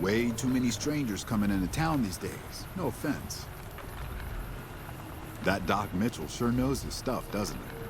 Way too many strangers coming into town these days. No offense. That Doc Mitchell sure knows his stuff, doesn't he?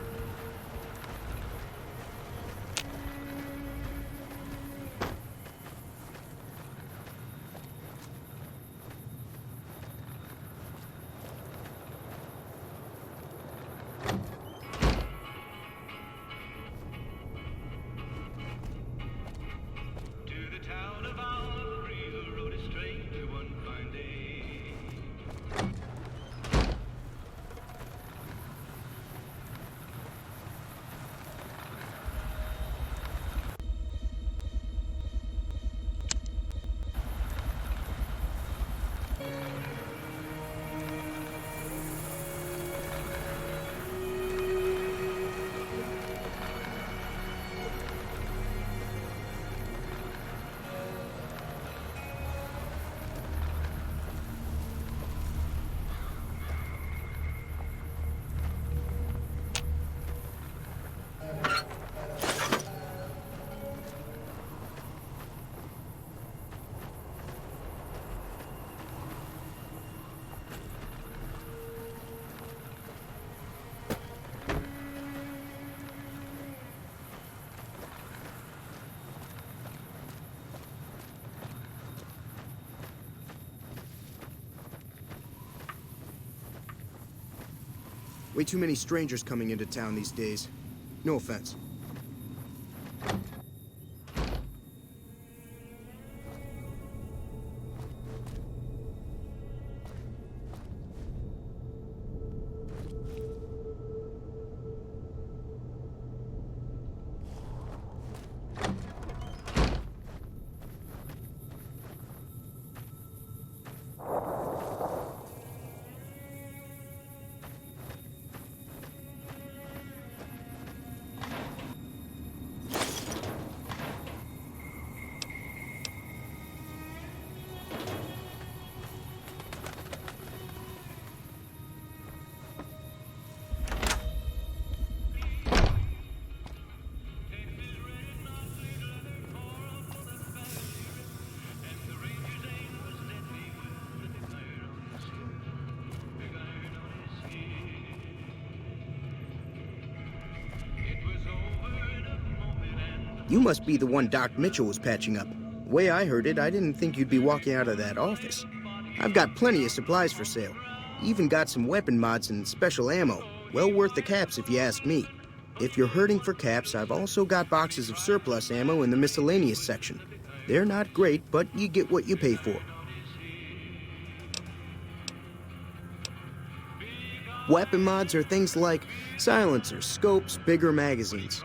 Way too many strangers coming into town these days. No offense. You must be the one Doc Mitchell was patching up. The way I heard it, I didn't think you'd be walking out of that office. I've got plenty of supplies for sale. Even got some weapon mods and special ammo. Well worth the caps if you ask me. If you're hurting for caps, I've also got boxes of surplus ammo in the miscellaneous section. They're not great, but you get what you pay for. Weapon mods are things like silencers, scopes, bigger magazines.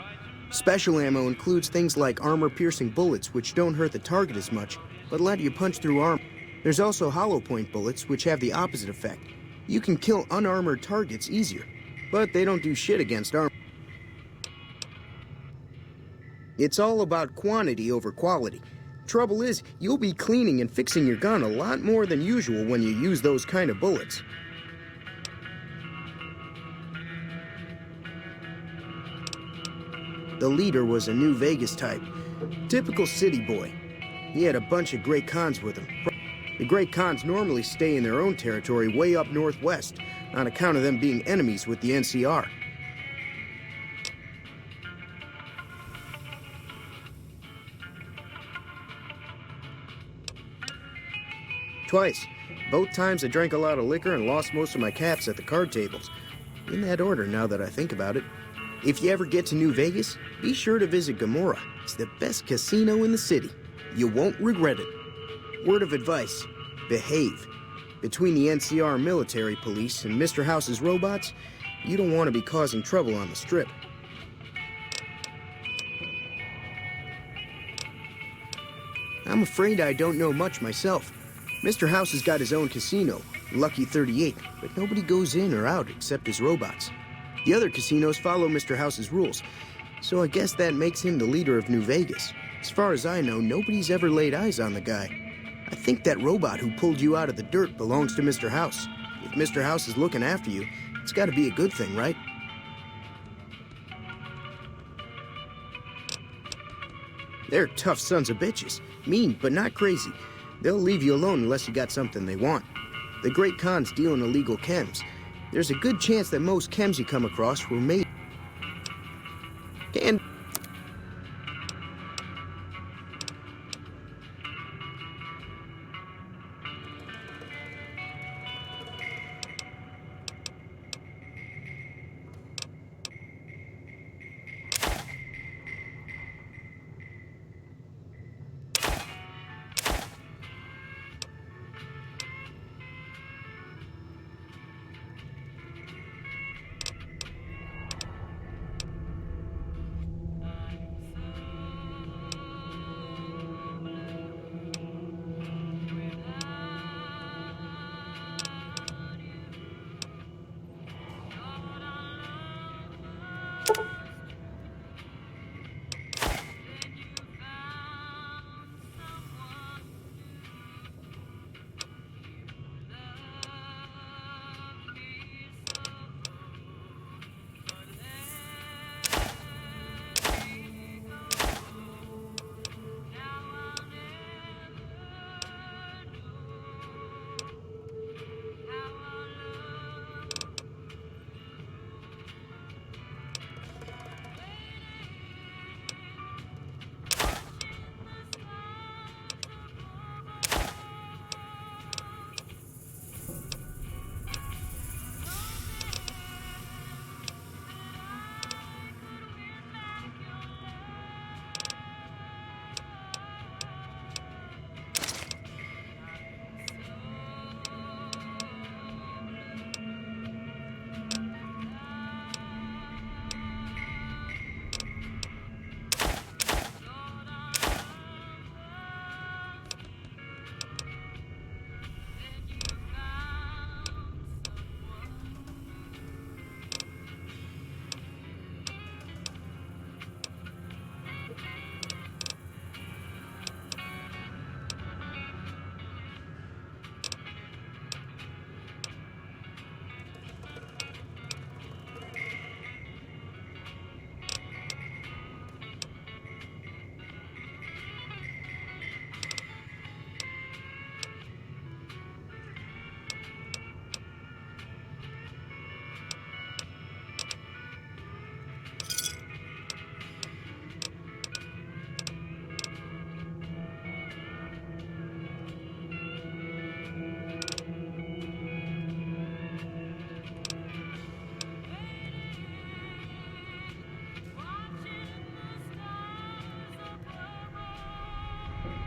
Special ammo includes things like armor-piercing bullets, which don't hurt the target as much, but let you punch through armor. There's also hollow point bullets, which have the opposite effect. You can kill unarmored targets easier, but they don't do shit against armor. It's all about quantity over quality. Trouble is, you'll be cleaning and fixing your gun a lot more than usual when you use those kind of bullets. The leader was a New Vegas type. Typical city boy. He had a bunch of Great Khans with him. The Great Khans normally stay in their own territory way up northwest, on account of them being enemies with the NCR. Twice. Both times I drank a lot of liquor and lost most of my caps at the card tables. In that order, now that I think about it. If you ever get to New Vegas, be sure to visit Gomorrah. It's the best casino in the city. You won't regret it. Word of advice, behave. Between the NCR military police and Mr. House's robots, you don't want to be causing trouble on the Strip. I'm afraid I don't know much myself. Mr. House has got his own casino, Lucky 38, but nobody goes in or out except his robots. The other casinos follow Mr. House's rules, so I guess that makes him the leader of New Vegas. As far as I know, nobody's ever laid eyes on the guy. I think that robot who pulled you out of the dirt belongs to Mr. House. If Mr. House is looking after you, it's got to be a good thing, right? They're tough sons of bitches. Mean, but not crazy. They'll leave you alone unless you got something they want. The Great Khans deal in illegal chems. There's a good chance that most chems you come across were made. And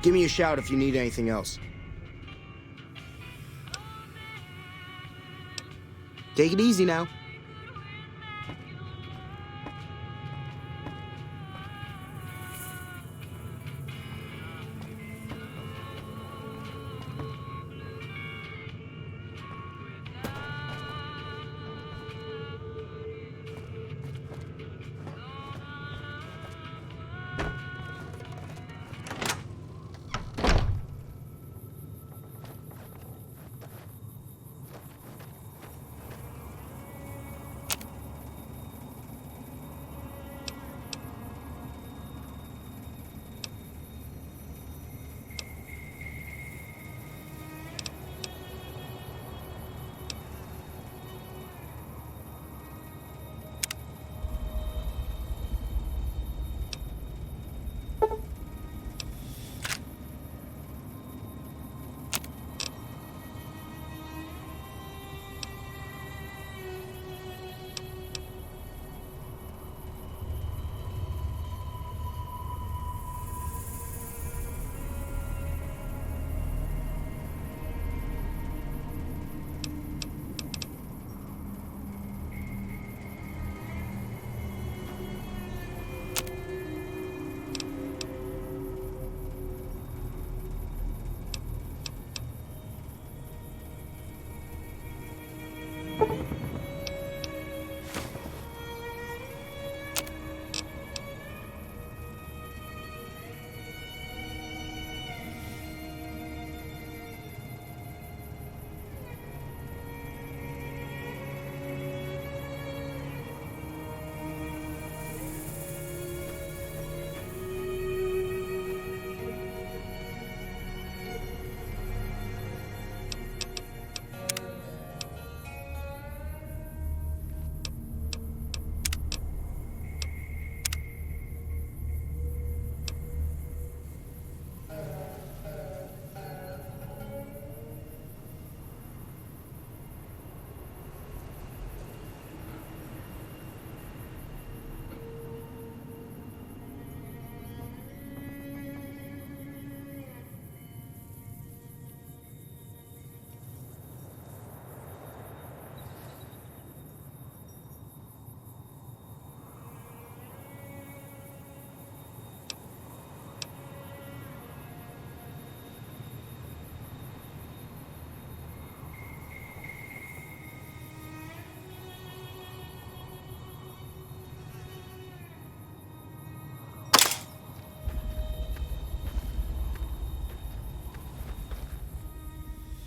give me a shout if you need anything else. Take it easy now.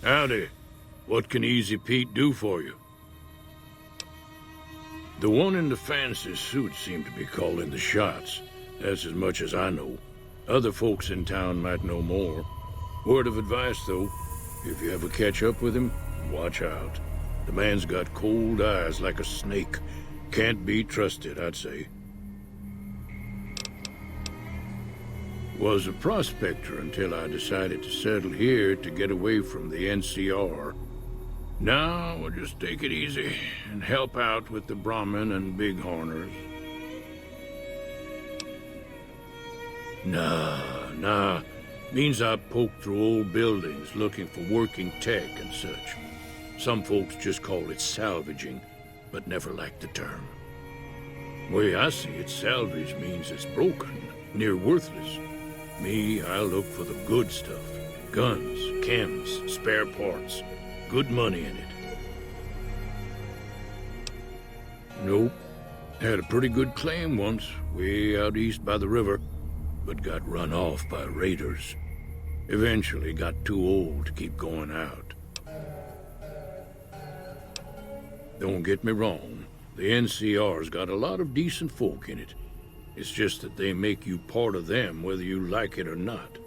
Howdy. What can Easy Pete do for you? The one in the fancy suit seemed to be calling the shots. That's as much as I know. Other folks in town might know more. Word of advice, though, if you ever catch up with him, watch out. The man's got cold eyes like a snake. Can't be trusted, I'd say. Was a prospector until I decided to settle here to get away from the NCR. Now we'll just take it easy and help out with the Brahmin and Bighorners. Nah. Means I poke through old buildings looking for working tech and such. Some folks just call it salvaging, but never liked the term. Way I see it, salvage means it's broken, near worthless. Me, I look for the good stuff. Guns, chems, spare parts. Good money in it. Nope. Had a pretty good claim once, way out east by the river, but got run off by raiders. Eventually got too old to keep going out. Don't get me wrong, the NCR's got a lot of decent folk in it. It's just that they make you part of them whether you like it or not.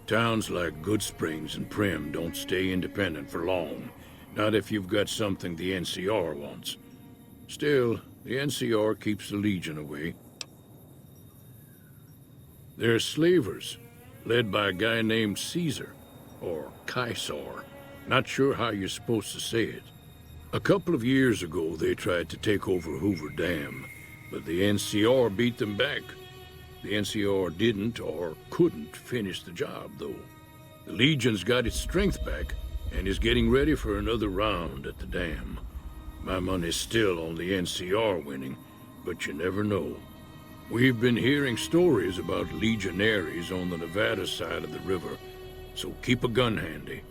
Towns like Goodsprings and Prim don't stay independent for long, not if you've got something the NCR wants. Still, the NCR keeps the Legion away. They're slavers, led by a guy named Caesar, or Caesar. Not sure how you're supposed to say it. A couple of years ago, they tried to take over Hoover Dam, but the NCR beat them back. The NCR didn't or couldn't finish the job, though. The Legion's got its strength back and is getting ready for another round at the dam. My money's still on the NCR winning, but you never know. We've been hearing stories about legionaries on the Nevada side of the river, so keep a gun handy.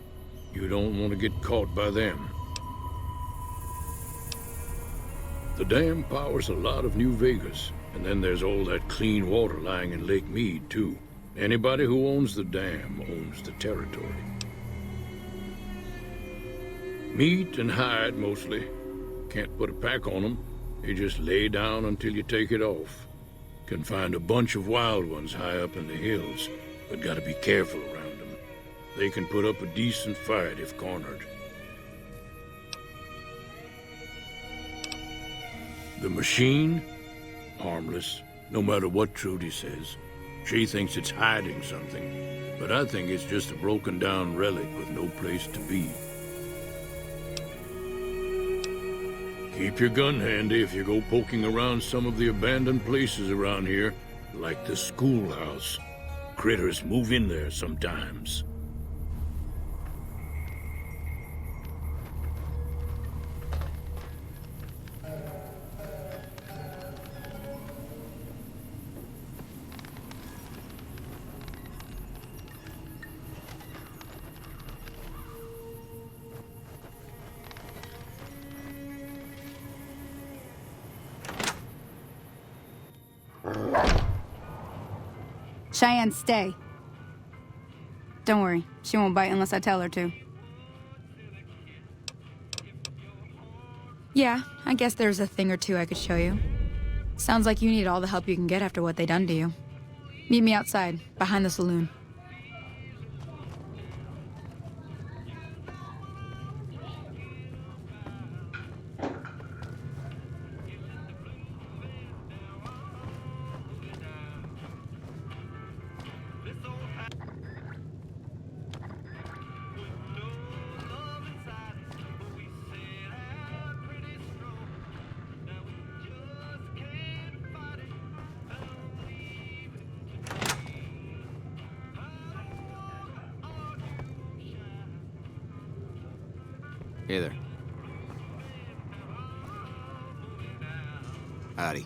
You don't want to get caught by them. The dam powers a lot of New Vegas, and then there's all that clean water lying in Lake Mead, too. Anybody who owns the dam owns the territory. Meat and hide, mostly. Can't put a pack on them. You just lay down until you take it off. Can find a bunch of wild ones high up in the hills, but gotta be careful around them. They can put up a decent fight if cornered. The machine? Harmless, no matter what Trudy says. She thinks it's hiding something, but I think it's just a broken down relic with no place to be. Keep your gun handy if you go poking around some of the abandoned places around here, like the schoolhouse. Critters move in there sometimes. Cheyenne, stay. Don't worry, she won't bite unless I tell her to. Yeah, I guess there's a thing or two I could show you. Sounds like you need all the help you can get after what they done to you. Meet me outside, behind the saloon. Hey there. Howdy.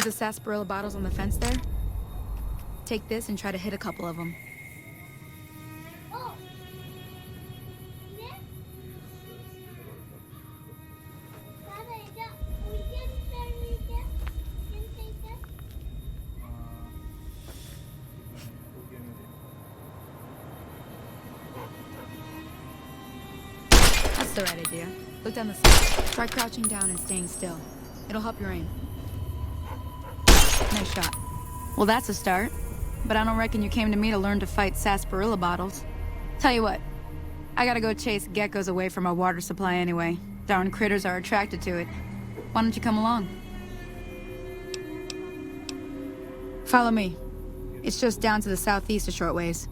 the sarsaparilla bottles on the fence there? Take this and try to hit a couple of them. That's the right idea. Look down the side. Try crouching down and staying still. It'll help your aim. Nice shot. Well, that's a start. But I don't reckon you came to me to learn to fight sarsaparilla bottles. Tell you what, I gotta go chase geckos away from our water supply anyway. Darn critters are attracted to it. Why don't you come along? Follow me. It's just down to the southeast a short ways.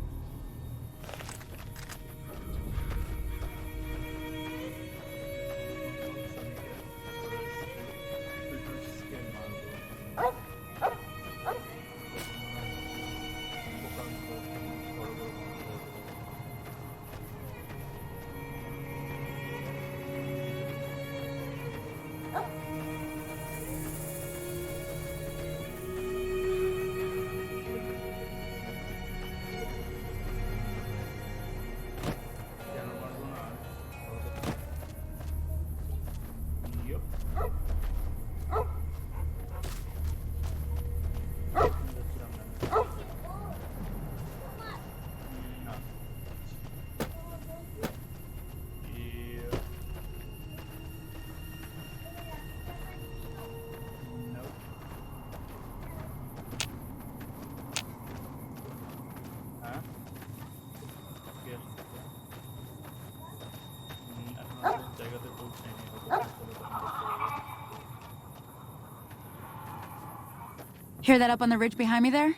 Hear that up on the ridge behind me there?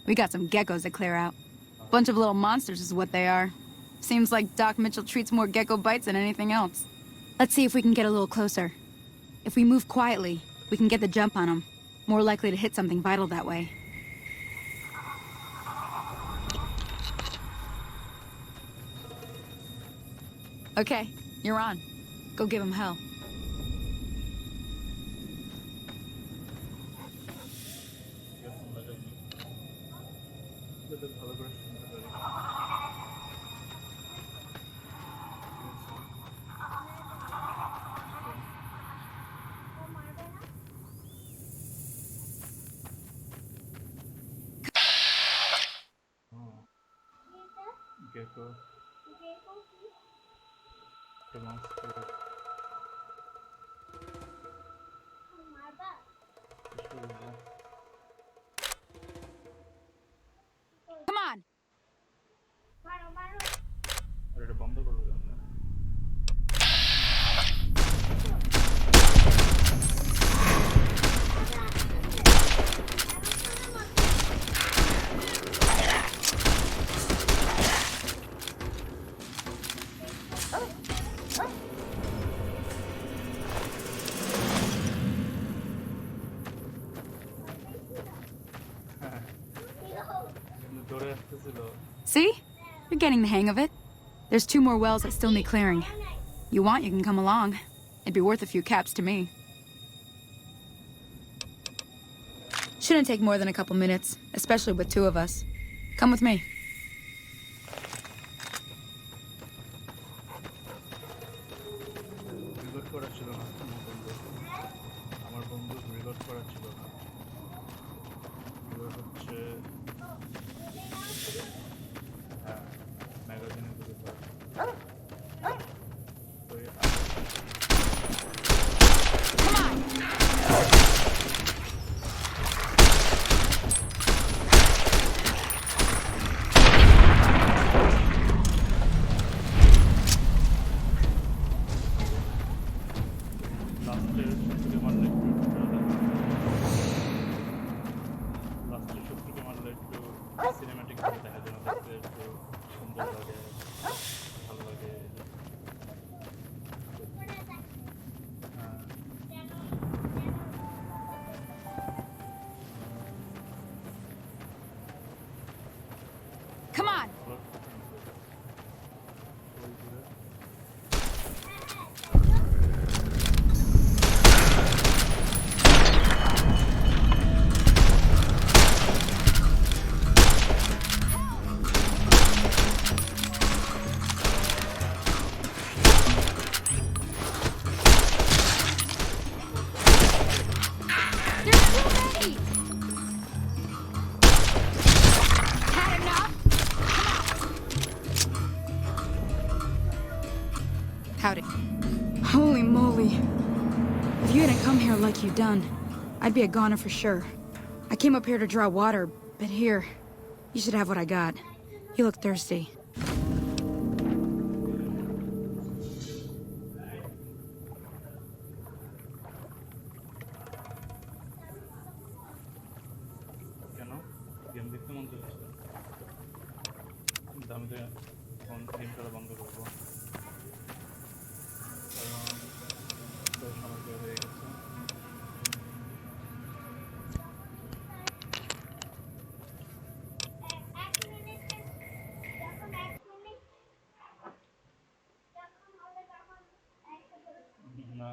We got some geckos to clear out. Bunch of little monsters is what they are. Seems like Doc Mitchell treats more gecko bites than anything else. Let's see if we can get a little closer. If we move quietly, we can get the jump on them. More likely to hit something vital that way. Okay, you're on. Go give him hell. Gecko. Demonstrate. Come on! এটা বন্ধ করবে কেন? দৌড়ে আসতেছিল। See? You're getting the hang of it. There's 2 more wells that still need clearing. You want, you can come along. It'd be worth a few caps to me. Shouldn't take more than a couple minutes, especially with 2 of us. Come with me. Reload করা ছিল না আমার বন্ধু reload করা ছিল না reload হচ্ছে হ্যাঁ ম্যাগাজিনে রিলোড করা তো লাস্টে শত্রুকে মারলে Howdy. Holy moly. If you hadn't come here like you done, I'd be a goner for sure. I came up here to draw water, but here, you should have what I got. You look thirsty. কেন game দেখতে মন চাচ্ছে কিন্তু আমি তো এখন game খেলা বন্ধ করবো কারণ তো সময় বের হয়ে গেছে না